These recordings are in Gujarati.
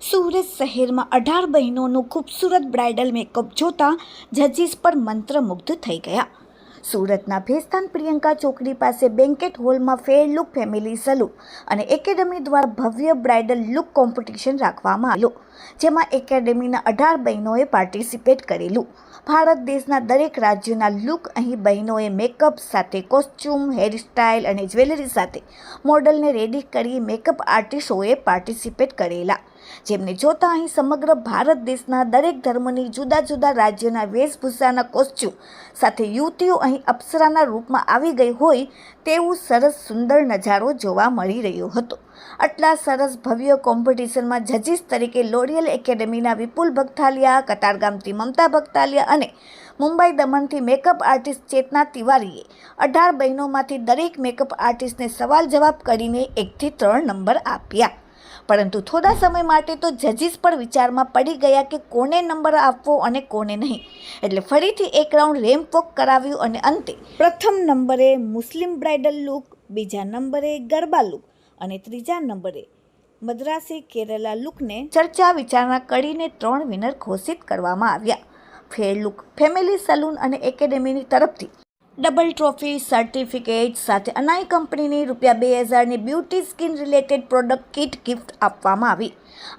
સુરત શહેરમાં 18 બહેનોનું ખૂબસૂરત બ્રાઇડલ મેકઅપ જોતા જજીસ પર મંત્રમુગ્ધ થઈ ગયા. સુરતના ભેસ્તાન પ્રિયંકા ચોકડી પાસે બેન્કેટ હોલમાં ફેર લુક ફેમિલી સલૂન અને એકેડમી દ્વારા ભવ્ય બ્રાઇડલ લુક કોમ્પિટિશન રાખવામાં આવ્યું, જેમાં એકેડમીના 18 બહેનોએ પાર્ટિસિપેટ કરેલું. ભારત દેશના દરેક રાજ્યોના લુક અહીં બહેનોએ મેકઅપ સાથે કોસ્ચ્યુમ, હેરસ્ટાઇલ અને જ્વેલરી સાથે મોડલને રેડી કરી મેકઅપ આર્ટિસ્ટોએ પાર્ટિસિપેટ કરેલા, જેમને જોતા અહીં સમગ્ર ભારત દેશના દરેક ધર્મની જુદા જુદા રાજ્યોના વેશભૂષાના કોસ્ચ્યુમ સાથે યુવતીઓ અહીં અપ્સરાના રૂપમાં આવી ગઈ હોય તેવું સરસ સુંદર નજારો જોવા મળી રહ્યો હતો. આટલા સરસ ભવ્ય કોમ્પિટિશનમાં જજીસ તરીકે લોરિયલ એકેડમીના વિપુલ ભગતાલિયા, કતારગામથી મમતા ભગતાલિયા અને મુંબઈ દમણથી મેકઅપ આર્ટિસ્ટ ચેતના તિવારીએ 18 બહેનોમાંથી દરેક મેકઅપ આર્ટિસ્ટને સવાલ જવાબ કરીને 1 થી 3 નંબર આપ્યા. પરંતુ થોડા સમય માટે તો જજીસ પણ વિચારમાં પડી ગયા કે કોને નંબર આપવો અને કોને નહીં, એટલે ફરીથી એક રાઉન્ડ રેમ્પ વોક કરાવ્યું અને અંતે પ્રથમ નંબરે મુસ્લિમ બ્રાઇડલ લુક, બીજા નંબરે ગરબા લુક અને ત્રીજા નંબરે મદ્રાસી કેરલા લુકને ચર્ચા વિચારણા કરીને 3 વિનર ઘોષિત કરવામાં આવ્યા. ફેર લુક ફેમિલી સલૂન અને એકેડમીની તરફથી ડબલ ટ્રોફી, સર્ટિફિકેટ સાથે અનાઈ કંપનીની ₹2000ની beauty skin related product kit gift આપવામાં આવી.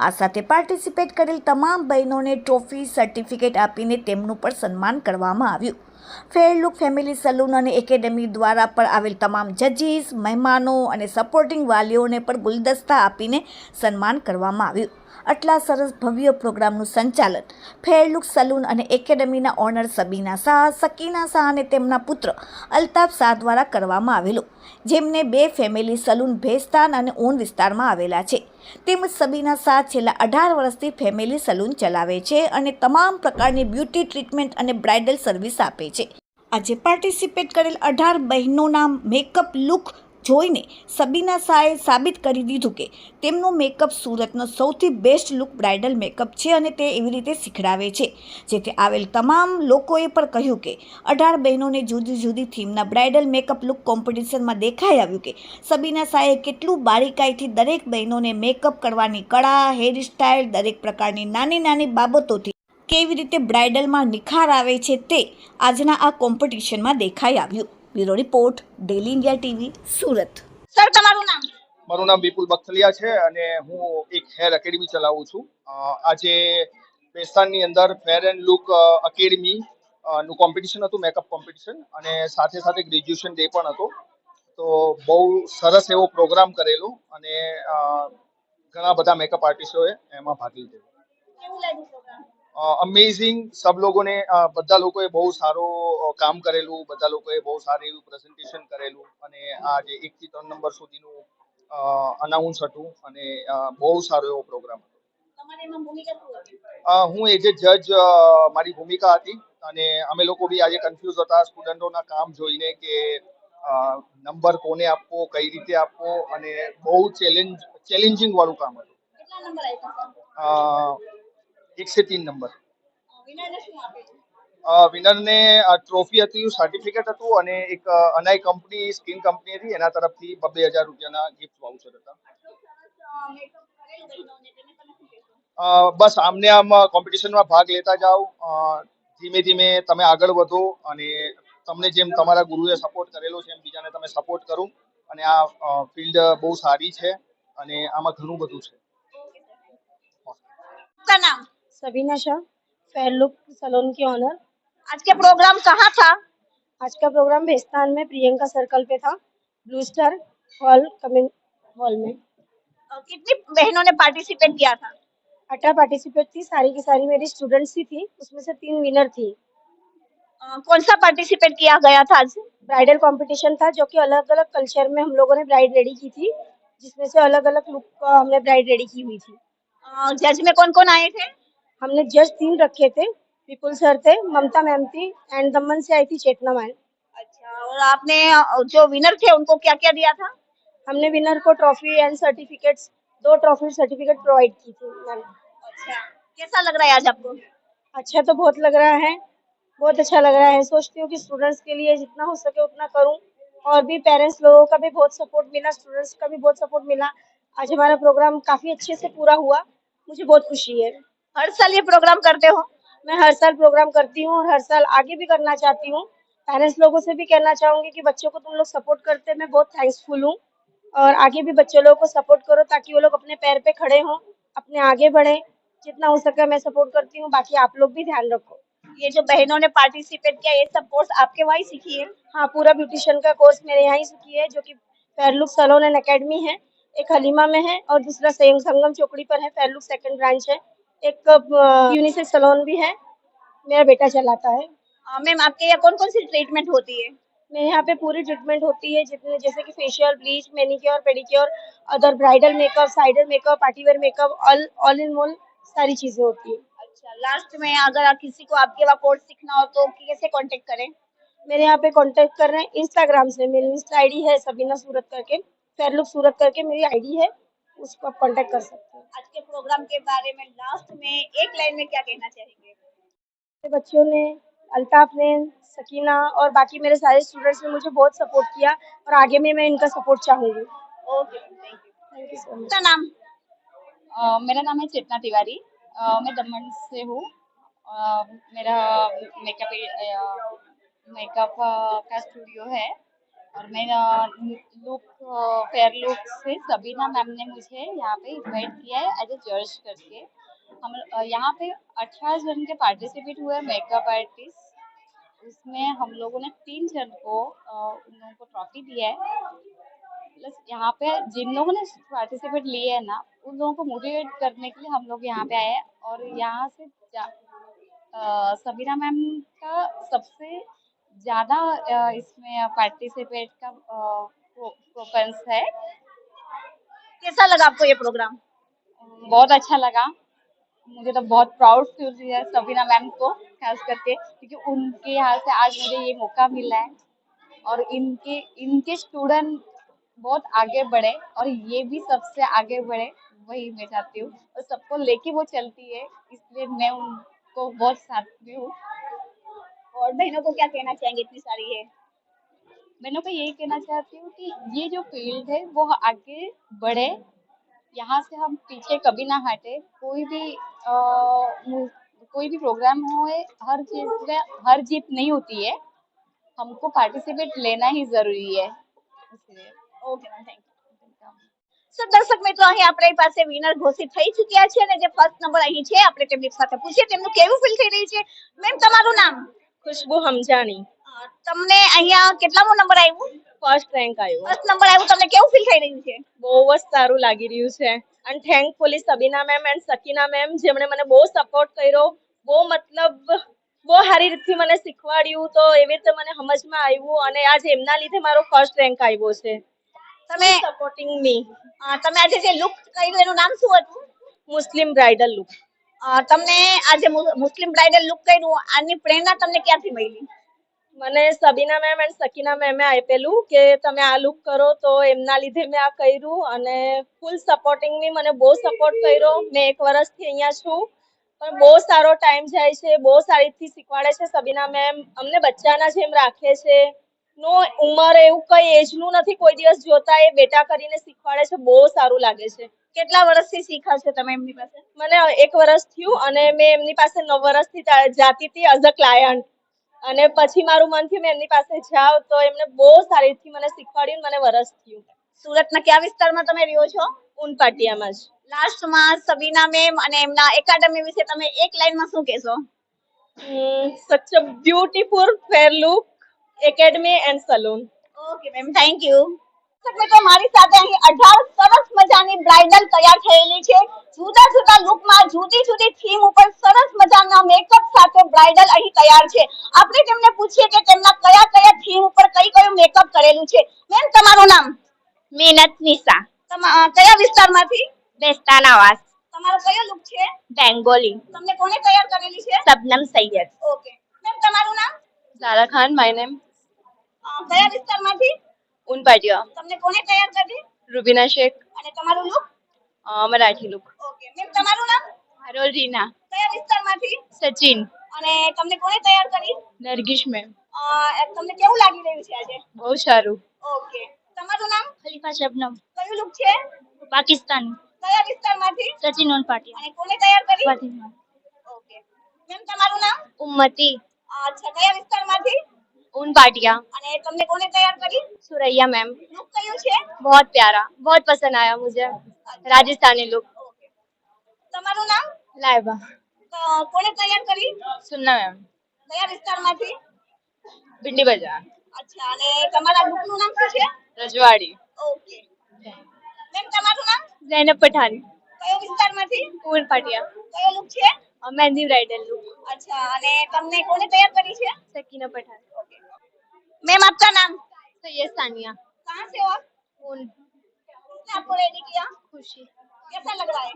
આ સાથે પાર્ટિસિપેટ કરેલ તમામ બહેનોને ટ્રોફી, સર્ટિફિકેટ આપીને તેમનું પણ સન્માન કરવામાં આવ્યું. ફેર લુક ફેમિલી સલૂન અને એકેડમી દ્વારા પણ આવેલ તમામ જજીસ, મહેમાનો અને સપોર્ટિંગ વાલીઓને પણ ગુલદસ્તા આપીને સન્માન કરવામાં આવ્યું. આટલા સરસ ભવ્ય પ્રોગ્રામનું સંચાલન ફેર લુક સલૂન અને એકેડમીના ઓનર સબીના શાહ, સકીના શાહ અને તેમના પુત્ર અલ્તાફ શાહ દ્વારા કરવામાં આવેલું, જેમને 2 ફેમિલી સલૂન ભેસ્તાન અને ઊન વિસ્તારમાં આવેલા છે. તેમજ સબીના શાહ છેલ્લા 18 વર્ષથી ફેમિલી સલૂન ચલાવે છે અને તમામ પ્રકારની બ્યુટી ટ્રીટમેન્ટ અને બ્રાઇડલ સર્વિસ આપે છે. આજે પાર્ટિસિપેટ કરેલ 18 બહેનોના મેકઅપ લુક જોઈને સબીના શાહે સાબિત કરી દીધું કે તેમનું મેકઅપ સુરતનો સૌથી બેસ્ટ લુક બ્રાઇડલ મેકઅપ છે અને તે એવી રીતે શીખડાવે છે. જેથી આવેલ તમામ લોકોએ પણ કહ્યું કે 18 બહેનોને જુદી જુદી થીમના બ્રાઇડલ મેકઅપ લુક કોમ્પિટિશનમાં દેખાઈ આવ્યું કે સબીના શાહે કેટલું બારીકાઈથી દરેક બહેનોને મેકઅપ કરવાની કળા, હેરસ્ટાઇલ, દરેક પ્રકારની નાની નાની બાબતોથી કેવી રીતે બ્રાઇડલમાં નિખાર આવે છે તે આજના આ કોમ્પિટિશનમાં દેખાઈ આવ્યું. Bureau report, daily India TV, Surat. Sir, તમારું નામ? મારું નામ વિપુલ બખતલિયા છે અને હું એક હેર એકેડમી ચલાવું છું. આજે ભેસ્તાનની અંદર ફેર એન્ડ લુક એકેડમી નું કોમ્પિટિશન હતું, મેકઅપ કોમ્પિટિશન, અને સાથે સાથે ગ્રેજ્યુએશન ડે પણ હતો. તો બહુ સરસ એવો પ્રોગ્રામ કરેલો અને ઘણા બધા મેકઅપ આર્ટિસ્ટોએ એમાં ભાગ લીધો. કેવું લાગ્યું પ્રોગ્રામ? અમેઝિંગ. સબ લોકોને બધા લોકોએ બહુ સારો કામ કરેલું, બધા લોકોએ બહુ સારું એવું પ્રેઝન્ટેશન કરેલું અને આ જે 1 થી 3 નંબર સુધીનું અનાઉન્સ હતું અને બહુ સારો એવો પ્રોગ્રામ હતો. તમારી એમાં ભૂમિકા શું હતી? હું એઝ એ જજ મારી ભૂમિકા હતી અને અમે લોકો બી આજે કન્ફ્યુઝ હતા સ્ટુડન્ટોના કામ જોઈને કે નંબર કોને આપવો, કઈ રીતે આપવો, અને બહુ ચેલેન્જિંગ વાળું કામ હતું. કેટલા નંબર આપ્યા સર? 103 નંબર. વિનરને શું આપેલું? વિનરને ટ્રોફી હતી, સર્ટિફિકેટ હતું અને એક અનાઈ કંપની, સ્કિન કંપની હતી, એના તરફથી ₹2000ના ગિફ્ટ વાઉચર હતા. મેકઅપ કરેલ બહેનોને તેને તમે શું કહેશો? બસ આમને આમ કોમ્પિટિશનમાં ભાગ લેતા જાઓ, ધીમે ધીમે તમે આગળ વધો અને તમને જેમ તમારા ગુરુએ સપોર્ટ કરેલો છે એમ બીજાને તમે સપોર્ટ કરો. અને આ ફિલ્ડ બહુ સારી છે અને આમાં ઘણું બધું છે. आपका नाम? Sabina Shah, Fair Look Salon की ऑनर। आज के प्रोग्राम कहाँ था? आज का प्रोग्राम भेस्तान में प्रियंका सर्कल पे था, blue star hall coming hall में। कितनी बहनों ने पार्टिसिपेट किया था? 18 पार्टिसिपेट थी, सारी की सारी मेरी स्टूडेंट्स ही थी, उसमें से 3 विनर थी। कौन सा पार्टिसिपेट किया गया था आज? ब्राइडल कंपटीशन था जो कि अलग अलग कल्चर में हम लोगों ने ब्राइड रेडी की थी, जिसमें से अलग अलग लुक का हमने ब्राइड रेडी की हुई थी। जज में कौन कौन आए थे? हमने जज 3 रखे थे, विपुल सर थे, ममता मैम थी एंड दमन से आई थी चेतना मैम। अच्छा, और आपने जो विनर थे उनको क्या क्या दिया था? हमने विनर को trophy and certificates, 2 trophy certificate provide की थी मैम। अच्छा, कैसा लग रहा है आज आपको? अच्छा तो बहुत लग रहा है, बहुत अच्छा लग रहा है। सोचती हूँ कि स्टूडेंट्स के लिए जितना हो सके उतना करूँ, और भी पेरेंट्स लोगों का भी बहुत सपोर्ट मिला, स्टूडेंट्स का भी बहुत सपोर्ट मिला। आज हमारा प्रोग्राम काफी अच्छे से पूरा हुआ मुझे बहुत खुशी है। हर साल ये प्रोग्राम करते हो? मैं हर साल प्रोग्राम करती हूँ और हर साल आगे भी करना चाहती हूँ। पेरेंट्स लोगों से भी कहना चाहूंगी कि बच्चों को तुम लोग सपोर्ट करते हैं, मैं बहुत थैंक्सफुल हूँ। और आगे भी बच्चों लोगों को सपोर्ट करो ताकि वो लोग अपने पैर पे खड़े हों, अपने आगे बढ़े। जितना हो सके मैं सपोर्ट करती हूँ, बाकी आप लोग भी ध्यान रखो। ये जो बहनों ने पार्टिसिपेट किया, ये सब कोर्स आपके वहीं सीखी है? हाँ, पूरा ब्यूटिशियन का कोर्स मेरे यहाँ ही सीखी है, जो कि फेयरलुक सैलून एंड एकेडमी है। एक हलीमा में है और दूसरा संगम चौकड़ी पर है, फेयरलुक सेकंड ब्रांच है। एक यूनिसेक्स सैलून भी है, मेरा बेटा चलाता है। मैम आपके यहाँ कौन कौन सी ट्रीटमेंट होती है? मेरे यहाँ पे पूरी ट्रीटमेंट होती है, जितने जैसे कि facial, bleach, manicure, pedicure, other bridal makeup, cider makeup, party wear makeup, all in all सारी चीजें होती है। अच्छा, लास्ट में अगर किसी को आपके वहाँ कोर्स सीखना हो तो कैसे कांटेक्ट करें? मेरे यहाँ पे कांटेक्ट कर रहे हैं इंस्टाग्राम से। मेरी इंस्टा आईडी है सबीना सूरत करके, फेयरलुक सूरत करके मेरी आईडी है, उसको आप कांटेक्ट कर सकते हैं। आज के प्रोग्राम के बारे में लास्ट में एक लाइन में क्या कहना चाहेंगे? मेरे बच्चों ने, अल्ताफ ने, सकीना और बाकी मेरे सारे स्टूडेंट्स ने मुझे बहुत सपोर्ट किया और आगे में मैं इनका सपोर्ट चाहूंगी। Okay, thank you. Thank you so much. आपका नाम? मेरा नाम है चेतना तिवारी। मैं दमन से हूँ। मेरा मेकअप मेकअप का स्टूडियो है और मेरा लुक फेयर लुक से सबीना मैम ने मुझे यहाँ पे इनवाइट किया है एज ए जज करके। हम यहाँ पे 18 जन के पार्टिसिपेट हुए मेकअप आर्टिस्ट। उसमें हम लोगों ने 3 जन को उन लोगों को ट्रॉफी दिया है। प्लस यहाँ पे जिन लोगों ने पार्टिसिपेट लिए है ना, उन लोगों को मोटिवेट करने के लिए हम लोग यहाँ पे आए हैं। और यहाँ से सबीना मैम का सबसे ज्यादा इसमें पार्टिसिपेट का प्रोफेंस है। कैसा लगा आपको ये प्रोग्राम? बहुत अच्छा लगा। मुझे तो बहुत प्राउड फील हुआ सबीना मैम को खास करके, क्योंकि उनके यहाँ से आज मुझे ये मौका मिला है। और इनके इनके स्टूडेंट बहुत आगे बढ़े और ये भी सबसे आगे बढ़े, वही मैं चाहती हूँ। और सबको लेके वो चलती है, इसलिए मैं उनको बहुत साथती हूँ। और बहनों को क्या कहना चाहेंगे, इतनी सारी है? मैंने को यही कहना चाहती हूँ कि ये जो फील्ड है वो आगे बढ़े, यहाँ से हम पीछे कभी ना हटे। कोई भी प्रोग्राम हो, हर चीज में हर जीत नहीं होती है, हमको पार्टिसिपेट लेना ही जरूरी है। इसलिए ઓકે મેમ, થેન્ક યુ. સો દર્શક મિત્રો, અહીં આપણી પાસે વિનર ઘોષિત થઈ ચૂક્યા છે અને જે ફર્સ્ટ નંબર અહીં છે, આપણે તેમની સાથે પૂછીએ તેમનું કેવું ફીલ થઈ રહ્યું છે. મેમ, તમારું નામ? खुशबू हमजानी, તમને અહીંયા કેટલામો નંબર આવ્યું? ફર્સ્ટ રેન્ક આવ્યો। ફર્સ્ટ નંબર આવ્યું, તમને કેવું ફીલ થઈ રહ્યું છે? બહુ જ સારું લાગી રહ્યું છે અને thankfully Sabina ma'am and સકીના ma'am, જેમણે મને બહુ સપોર્ટ કર્યો, બહુ મતલબ બહુ સારી રીતથી મને શીખવાડ્યું, તો એવી રીતે મને સમજમાં આવ્યું અને આજ એમના લીધે મારો ફર્સ્ટ રેન્ક આવ્યો છે। તમે સપોર્ટિંગ મી। તમે આજે જે લુક કર્યું એનું નામ શું હતું? મુસ્લિમ બ્રાઇડલ લુક। તમને આજે મુસ્લિમ બ્રાઇડલ લુક કર્યું, આની પ્રેરણા તમને ક્યાંથી મળી? મને સબીના મેમ એન્ડ સકીના મેમે આપેલું કે તમે આ લુક કરો, તો એમના લીધે મેં આ કર્યું અને ફૂલ સપોર્ટિંગ મી, મને બહુ સપોર્ટ કર્યો। મેં 1 વર્ષથી અહીંયા છું પણ બહુ સારો ટાઈમ જાય છે, બહુ સારીથી શીખવાડે છે સબીના મેમ, અમને બચ્ચાના જેમ રાખે છે। નો ઉંમર એવું કઈ એજનું નથી, કોઈ દિવસ જોતા એ બેટા કરીને શીખવાડે છે, બહુ સારું લાગે છે। કેટલા વર્ષથી શીખા છો તમે એમની પાસે? મને 1 વર્ષ થયું અને મેં એમની પાસે 9 વર્ષથી જાતી હતી એઝ અ ક્લાયન્ટ અને પછી મારું મન થયું મેં એમની પાસે જાઉં, તો એમને બહુ સારી રીતથી મને શીખવાડ્યું, મને વરસ થયું। સુરતના કયા વિસ્તારમાં તમે રહ્યો છો? ઉનપાટિયામાં જ। લાસ્ટમાં સબીના મેમ અને એમના એકેડમી વિશે તમે એક લાઈનમાં શું કહેશો? Such a beautiful fair look academy and salon. Okay ma'am, thank you. મિત્રો, મારી સાથે અહીં 18 સરસ મજાની બ્રાઇડલ તૈયાર થયેલી છે. જુદા જુદા લુકમાં, જુદી જુદી થીમ ઉપર સરસ મજાના મેકઅપ સાથે બ્રાઇડલ અહીં તૈયાર છે. આપણે તેમને પૂછીએ કે તેમના કયા કયા થીમ ઉપર કયું મેકઅપ કરેલું છે. મેમ, તમારું નામ? મિનત નિશા, કયા વિસ્તારમાંથી? બેસ્તાનાવાસ, તમારો કયો લુક છે? બેંગોલી, તમને કોને તૈયાર કરેલી છે? શબનમ સૈયદ, ઓકે મેમ, તમારું નામ? ज़ारा खान माय नेम, કયા વિસ્તારમાંથી? उनपाटिया, તમને કોને તૈયાર કરી? रुबीना शेख, અને તમારું look? Marathi look, okay ma'am, તમારું નામ? हरोल रीना, કયા વિસ્તારમાંથી? सचिन, અને તમને કોને તૈયાર કરી? नरगिश में, તમને કેવું લાગી રહ્યું છે આજે? बहुत शारू, ઓકે, તમારું નામ? ખલીફા શબનમ, કયું લુક છે? પાકિસ્તાની, કયા વિસ્તારમાંથી? સચિન ઓનપાટિયા અને કોને તૈયાર કરી? વર્ધમાન ઓકે. મેમ તમારું નામ? ઉમ્મતી અચ્છા, કયા વિસ્તારમાંથી? ओनपाटिया અને તમને કોને તૈયાર કરી? सुरैया मैम લુક કયું છે? बहुत प्यारा बहुत पसंद आया मुझे राजस्थानी लुक ઓકે. તમારું નામ? लाइबा કોને તૈયાર કરી? सुनना मैम કયા વિસ્તારમાંથી? भिंडी बाजार અચ્છા, અને તમારા લુકનું નામ શું છે? रजवाड़ी ઓકે. મેમ તમારું નામ? जैनब पठान કયો વિસ્તારમાંથી? ओनपाटिया કયો લુક છે? और मेहंदी ब्राइडल लुक અચ્છા, અને તમને કોને તૈયાર કરી છે? सकीना पठान मैम आपका नाम? सैयद सानिया कहाँ से हो आप? उन किसने आपको रेडी किया? खुशी कैसा लग रहा है?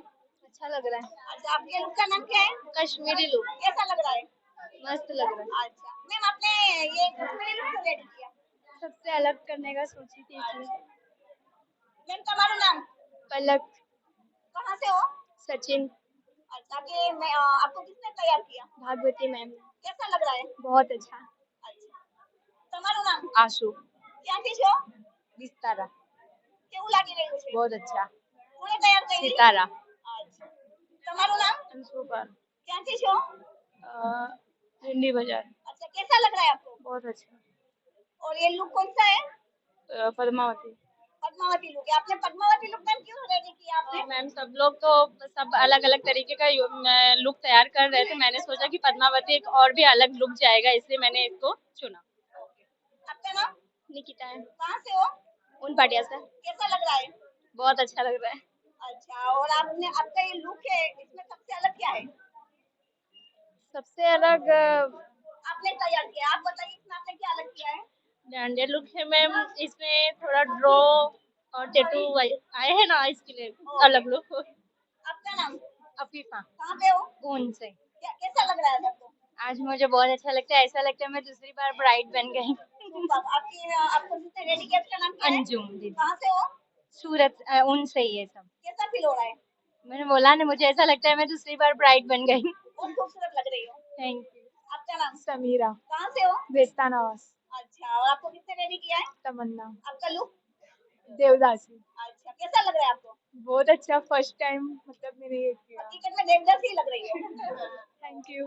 अच्छा लग रहा है अच्छा, आपके लुक का नाम क्या है? कश्मीरी लुक कैसा लग रहा है? मस्त लग रहा है अच्छा मैम, आपने ये कश्मीरी लुक क्यों रेडी किया? सबसे अलग करने का सोची थी इसलिए मैम તમારું નામ? पलक कहाँ से हो? सचिन अच्छा, कि मैं आपको किसने तैयार किया? भागवती मैम कैसा लग रहा है? बहुत अच्छा अच्छा, તમારું નામ? आशु ક્યાંથી છો? विस्तारा કેવું લાગી રહ્યું છે? बहुत अच्छा કોણે તૈયાર કરી? सितारा अच्छा, તમારું નામ? अंशु पर ક્યાંથી છો? भिंडी बाजार अच्छा, कैसा लग रहा है आपको? बहुत अच्छा और ये लुक कौन सा है? पद्मावती पद्मावती लुक है। आपने पद्मावती लुक मैम क्यों रेडी किया आपने? मैम सब लोग तो सब अलग अलग तरीके का लुक तैयार कर रहे थे मैंने सोचा कि पद्मावती एक और भी अलग लुक जाएगा इसलिए मैंने इसको चुना आपका नाम? निकिता है कहाँ से हो? उन पाटिया से कैसा लग रहा है? बहुत अच्छा लग रहा है अच्छा, और आपने आपका ये लुक है, इसमें सबसे अलग क्या है? सबसे अलग आपने तैयार किया, आप बताइए इसमें आपने क्या अलग किया है? ब्रांडेड लुक है मैम इसमें थोड़ा ड्रॉ और टेटू आए हैं ना इसके लिए अलग लुक आपका नाम? अफीफा कहाँ पे हो? ऊन से कैसा लग रहा है सबको? आज मुझे बहुत अच्छा लगता है ऐसा लगता है मैं दूसरी बार ब्राइड बन गई आपको जिसने रेडी किया उसका नाम क्या है? अंजुम दीदी कहाँ से हो? सूरत उन से ही है सब कैसा फील हो रहा है? मैंने बोला ना मुझे ऐसा लगता है मैं दूसरी बार ब्राइड बन गई बहुत खूबसूरत लग रही हो। थैंक यू आपका नाम? समीरा कहाँ से हो? बेस्तानावास अच्छा, और आपको किसने रेडी किया है? तमन्ना आपका लुक? देवदासी अच्छा, कैसा लग रहा है आपको? बहुत अच्छा फर्स्ट टाइम मतलब मैंने ये किया हकीकत में देवदासी ही लग रही है। Thank you